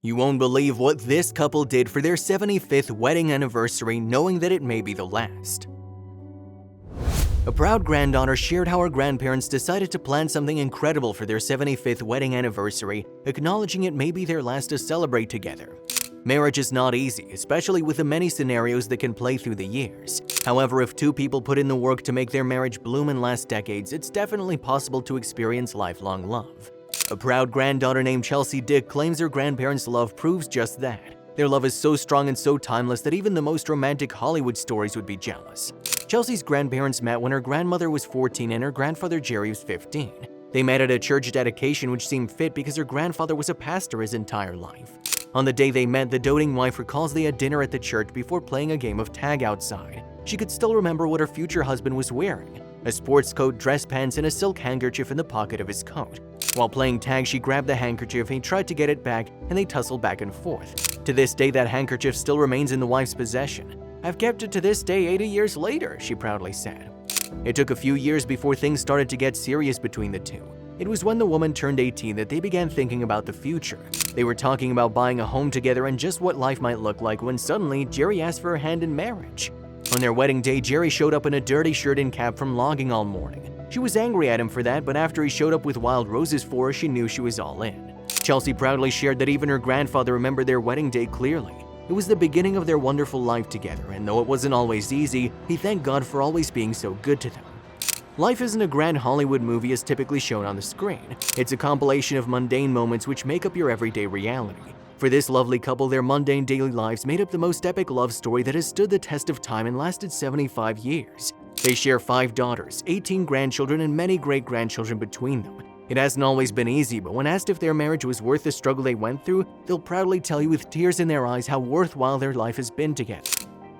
You won't believe what this couple did for their 75th wedding anniversary, knowing that it may be the last. A proud granddaughter shared how her grandparents decided to plan something incredible for their 75th wedding anniversary, acknowledging it may be their last to celebrate together. Marriage is not easy, especially with the many scenarios that can play through the years. However, if two people put in the work to make their marriage bloom and last decades, it's definitely possible to experience lifelong love. A proud granddaughter named Chelsea Dick claims her grandparents' love proves just that. Their love is so strong and so timeless that even the most romantic Hollywood stories would be jealous. Chelsea's grandparents met when her grandmother was 14 and her grandfather Jerry was 15. They met at a church dedication, which seemed fit because her grandfather was a pastor his entire life. On the day they met, the doting wife recalls they had dinner at the church before playing a game of tag outside. She could still remember what her future husband was wearing: a sports coat, dress pants, and a silk handkerchief in the pocket of his coat. While playing tag, she grabbed the handkerchief and he tried to get it back, and they tussled back and forth. To this day, that handkerchief still remains in the wife's possession. "I've kept it to this day 80 years later," she proudly said. It took a few years before things started to get serious between the two. It was when the woman turned 18 that they began thinking about the future. They were talking about buying a home together and just what life might look like when suddenly Jerry asked for her hand in marriage. On their wedding day, Jerry showed up in a dirty shirt and cap from logging all morning. She was angry at him for that, but after he showed up with wild roses for her, she knew she was all in. Chelsea proudly shared that even her grandfather remembered their wedding day clearly. It was the beginning of their wonderful life together, and though it wasn't always easy, he thanked God for always being so good to them. Life isn't a grand Hollywood movie as typically shown on the screen. It's a compilation of mundane moments which make up your everyday reality. For this lovely couple, their mundane daily lives made up the most epic love story that has stood the test of time and lasted 75 years. They share 5 daughters, 18 grandchildren, and many great-grandchildren between them. It hasn't always been easy, but when asked if their marriage was worth the struggle they went through, they'll proudly tell you with tears in their eyes how worthwhile their life has been together.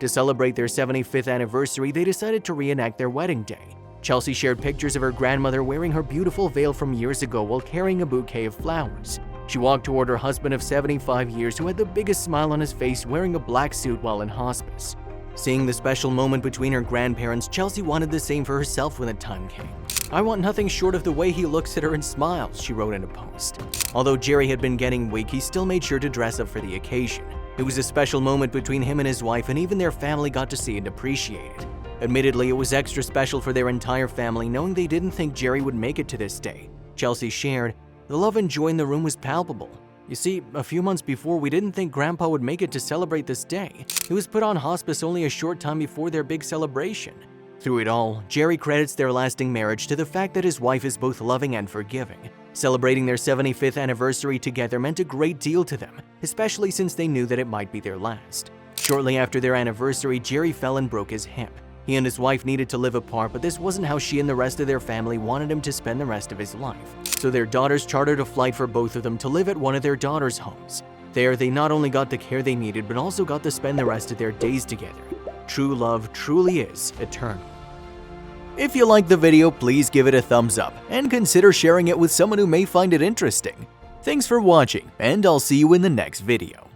To celebrate their 75th anniversary, they decided to reenact their wedding day. Chelsea shared pictures of her grandmother wearing her beautiful veil from years ago while carrying a bouquet of flowers. She walked toward her husband of 75 years who had the biggest smile on his face, wearing a black suit while in hospice. Seeing the special moment between her grandparents, Chelsea wanted the same for herself when the time came. "I want nothing short of the way he looks at her and smiles," she wrote in a post. Although Jerry had been getting weak, he still made sure to dress up for the occasion. It was a special moment between him and his wife, and even their family got to see and appreciate it. Admittedly, it was extra special for their entire family, knowing they didn't think Jerry would make it to this day. Chelsea shared, "The love and joy in the room was palpable. You see, a few months before, we didn't think Grandpa would make it to celebrate this day. He was put on hospice only a short time before their big celebration." Through it all, Jerry credits their lasting marriage to the fact that his wife is both loving and forgiving. Celebrating their 75th anniversary together meant a great deal to them, especially since they knew that it might be their last. Shortly after their anniversary, Jerry fell and broke his hip. He and his wife needed to live apart, but this wasn't how she and the rest of their family wanted him to spend the rest of his life. So their daughters chartered a flight for both of them to live at one of their daughters' homes. There, they not only got the care they needed, but also got to spend the rest of their days together. True love truly is eternal. If you liked the video, please give it a thumbs up and consider sharing it with someone who may find it interesting. Thanks for watching, and I'll see you in the next video.